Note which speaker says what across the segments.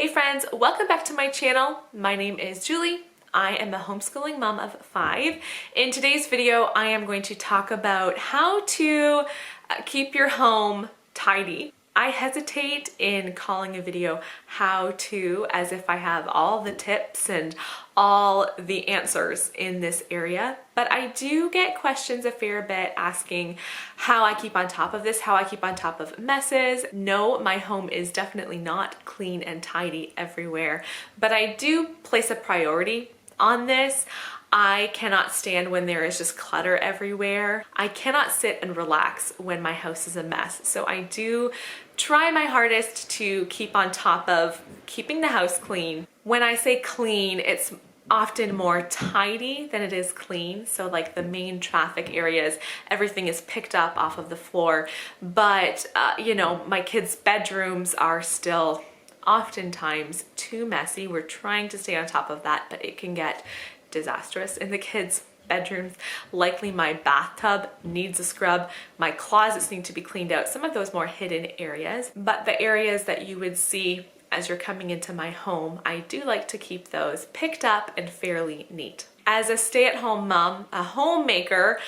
Speaker 1: Hey friends, welcome back to my channel. My name is Julie. I am a homeschooling mom of 5. In today's video, I am going to talk about how to keep your home tidy. I hesitate in calling a video how to as if I have all the tips and all the answers in this area, but I do get questions a fair bit asking how I keep on top of this, how I keep on top of messes. No, my home is definitely not clean and tidy everywhere, but I do place a priority on this. I cannot stand when there is just clutter everywhere. I cannot sit and relax when my house is a mess. So I do try my hardest to keep on top of keeping the house clean. When I say clean, it's often more tidy than it is clean. So like the main traffic areas, everything is picked up off of the floor. But, you know, my kids' bedrooms are still oftentimes too messy. We're trying to stay on top of that, but it can get disastrous in the kids' bedrooms. Likely my bathtub needs a scrub. My closets need to be cleaned out. Some of those more hidden areas, but the areas that you would see as you're coming into my home, I do like to keep those picked up and fairly neat. As a stay-at-home mom, a homemaker,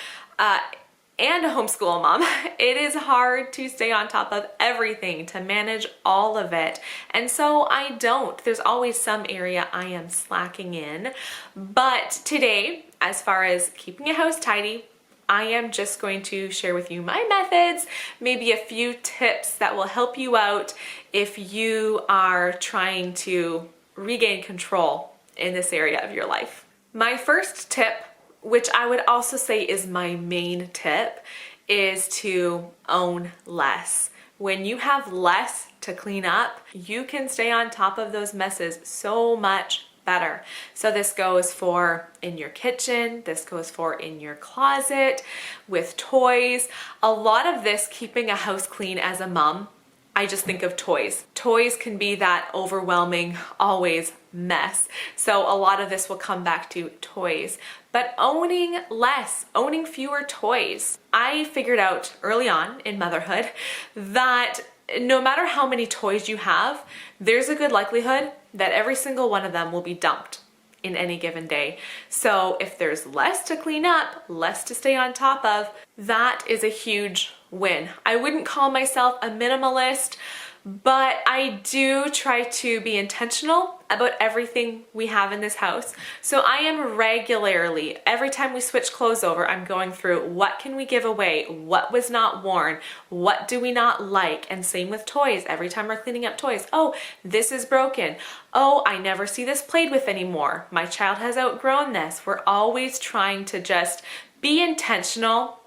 Speaker 1: and a homeschool mom, it is hard to stay on top of everything, to manage all of it. And so I don't. There's always some area I am slacking in. But today, as far as keeping a house tidy, I am just going to share with you my methods, maybe a few tips that will help you out if you are trying to regain control in this area of your life. My first tip, which I would also say is my main tip, is to own less. When you have less to clean up, you can stay on top of those messes so much better. So this goes for in your kitchen, this goes for in your closet, with toys. A lot of this, keeping a house clean as a mom, I just think of toys. Toys can be that overwhelming, always mess. So a lot of this will come back to toys. But owning less, owning fewer toys. I figured out early on in motherhood that no matter how many toys you have, there's a good likelihood that every single one of them will be dumped in any given day. So if there's less to clean up, less to stay on top of, that is a huge win. I wouldn't call myself a minimalist, but I do try to be intentional about everything we have in this house. So I am regularly, every time we switch clothes over, I'm going through what can we give away, what was not worn, what do we not like, and same with toys. Every time we're cleaning up toys, oh, this is broken. Oh, I never see this played with anymore. My child has outgrown this. We're always trying to just be intentional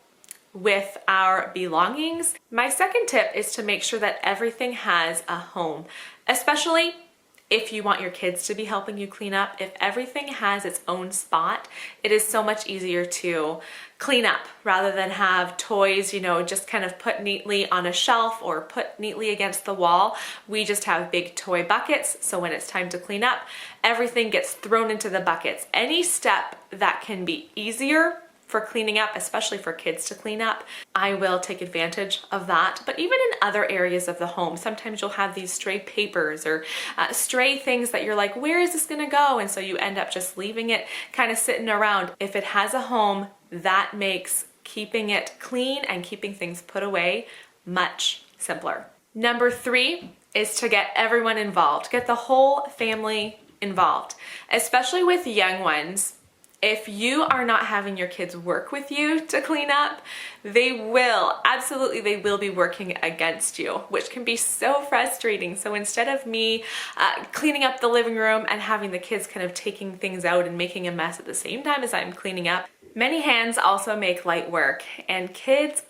Speaker 1: with our belongings. My second tip is to make sure that everything has a home, especially if you want your kids to be helping you clean up. If everything has its own spot, it is so much easier to clean up rather than have toys, you know, just kind of put neatly on a shelf or put neatly against the wall. We just have big toy buckets, so when it's time to clean up, everything gets thrown into the buckets. Any step that can be easier for cleaning up, especially for kids to clean up, I will take advantage of that. But even in other areas of the home, sometimes you'll have these stray papers or stray things that you're like, where is this gonna go? And so you end up just leaving it kind of sitting around. If it has a home, that makes keeping it clean and keeping things put away much simpler. Number 3 is to get everyone involved. Get the whole family involved, especially with young ones. If you are not having your kids work with you to clean up, they will, absolutely, they will be working against you, which can be so frustrating. So instead of me cleaning up the living room and having the kids kind of taking things out and making a mess at the same time as I'm cleaning up, many hands also make light work, and kids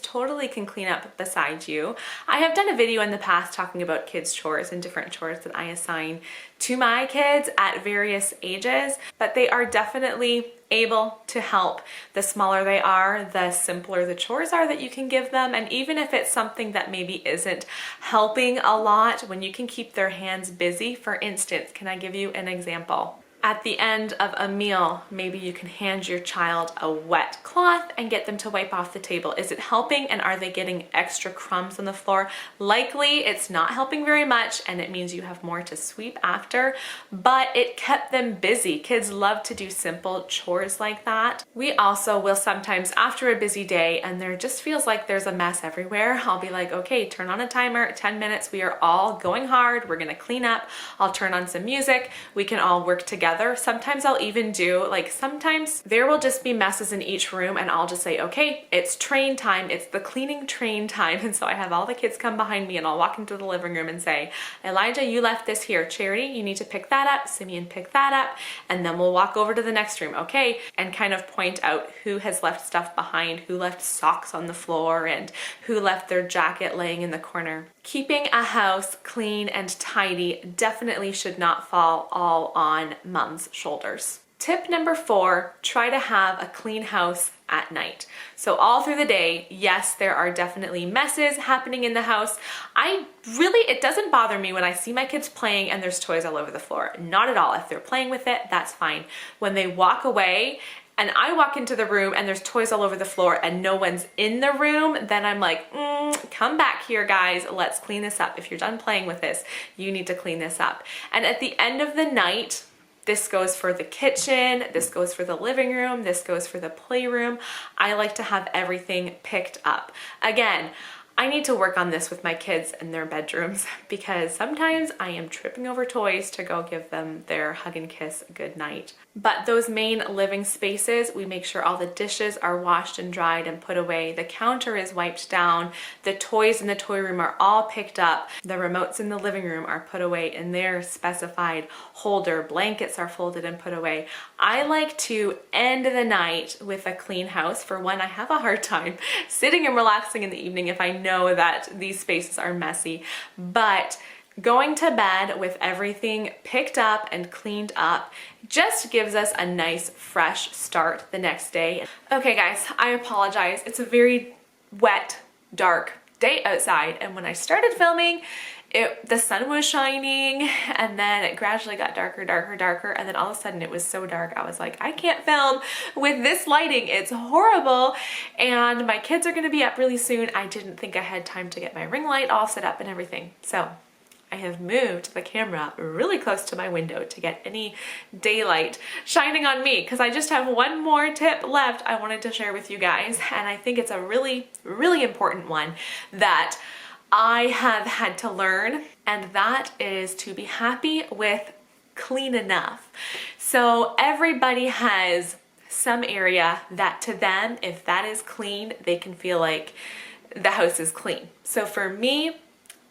Speaker 1: totally can clean up beside you. I have done a video in the past talking about kids' chores and different chores that I assign to my kids at various ages, but they are definitely able to help. The smaller they are, the simpler the chores are that you can give them, and even if it's something that maybe isn't helping a lot, when you can keep their hands busy. For instance, can I give you an example? At the end of a meal, maybe you can hand your child a wet cloth and get them to wipe off the table. Is it helping, and are they getting extra crumbs on the floor? Likely it's not helping very much, and it means you have more to sweep after, but it kept them busy. Kids love to do simple chores like that. We also will sometimes, after a busy day and there just feels like there's a mess everywhere, I'll be like, okay, turn on a timer, 10 minutes, we are all going hard, we're gonna clean up. I'll turn on some music, we can all work together. Sometimes I'll even do, like, sometimes there will just be messes in each room and I'll just say, okay, it's train time, it's the cleaning train time. And so I have all the kids come behind me and I'll walk into the living room and say, Elijah, you left this here. Charity, you need to pick that up. Simeon, pick that up. And then we'll walk over to the next room, okay? And kind of point out who has left stuff behind, who left socks on the floor, and who left their jacket laying in the corner. Keeping a house clean and tidy definitely should not fall all on mom's shoulders. Tip number 4, try to have a clean house at night. So all through the day, yes, there are definitely messes happening in the house. It doesn't bother me when I see my kids playing and there's toys all over the floor. Not at all. If they're playing with it, that's fine. When they walk away and I walk into the room and there's toys all over the floor and no one's in the room, then I'm like, come back here, guys. Let's clean this up. If you're done playing with this, you need to clean this up. And at the end of the night, this goes for the kitchen, this goes for the living room, this goes for the playroom. I like to have everything picked up. Again, I need to work on this with my kids in their bedrooms because sometimes I am tripping over toys to go give them their hug and kiss goodnight. But those main living spaces, we make sure all the dishes are washed and dried and put away. The counter is wiped down. The toys in the toy room are all picked up. The remotes in the living room are put away in their specified holder. Blankets are folded and put away. I like to end the night with a clean house. For one, I have a hard time sitting and relaxing in the evening if I know that these spaces are messy. But going to bed with everything picked up and cleaned up just gives us a nice fresh start the next day. Okay guys, I apologize. It's a very wet, dark day outside, and when I started filming, the sun was shining and then it gradually got darker, and then all of a sudden it was so dark I was like, I can't film with this lighting, it's horrible, and my kids are gonna be up really soon. I didn't think I had time to get my ring light all set up and everything, so I have moved the camera really close to my window to get any daylight shining on me, because I just have one more tip left I wanted to share with you guys, and I think it's a really, really important one that I have had to learn, and that is to be happy with clean enough. So everybody has some area that to them, if that is clean, they can feel like the house is clean. So for me,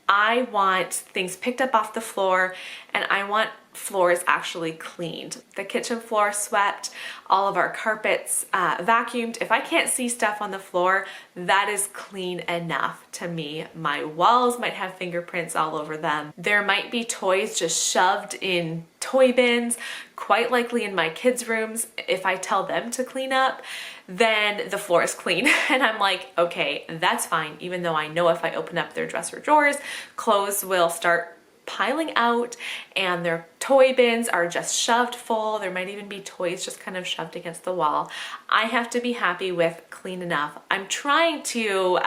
Speaker 1: I want things picked up off the floor, and I want floors actually cleaned. The kitchen floor swept, all of our carpets vacuumed. If I can't see stuff on the floor, that is clean enough to me. My walls might have fingerprints all over them. There might be toys just shoved in toy bins, quite likely in my kids' rooms. If I tell them to clean up, then the floor is clean. And I'm like, okay, that's fine. Even though I know if I open up their dresser drawers, clothes will start piling out and their toy bins are just shoved full. There might even be toys just kind of shoved against the wall. I have to be happy with clean enough. I'm trying to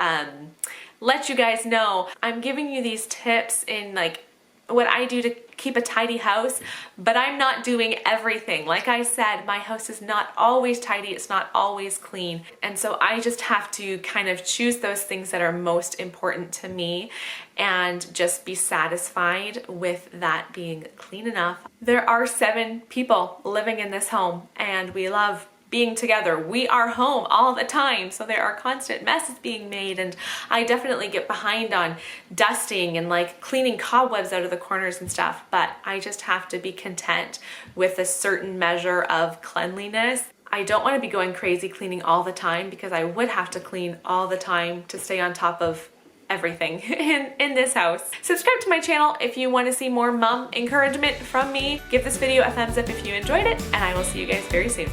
Speaker 1: let you guys know I'm giving you these tips in like what I do to keep a tidy house, but I'm not doing everything. Like I said, my house is not always tidy, it's not always clean. And so I just have to kind of choose those things that are most important to me and just be satisfied with that being clean enough. There are 7 people living in this home, and we love being together. We are home all the time, so there are constant messes being made, and I definitely get behind on dusting and like cleaning cobwebs out of the corners and stuff, but I just have to be content with a certain measure of cleanliness. I don't want to be going crazy cleaning all the time, because I would have to clean all the time to stay on top of everything in this house. Subscribe to my channel if you want to see more mom encouragement from me. Give this video a thumbs up if you enjoyed it, and I will see you guys very soon.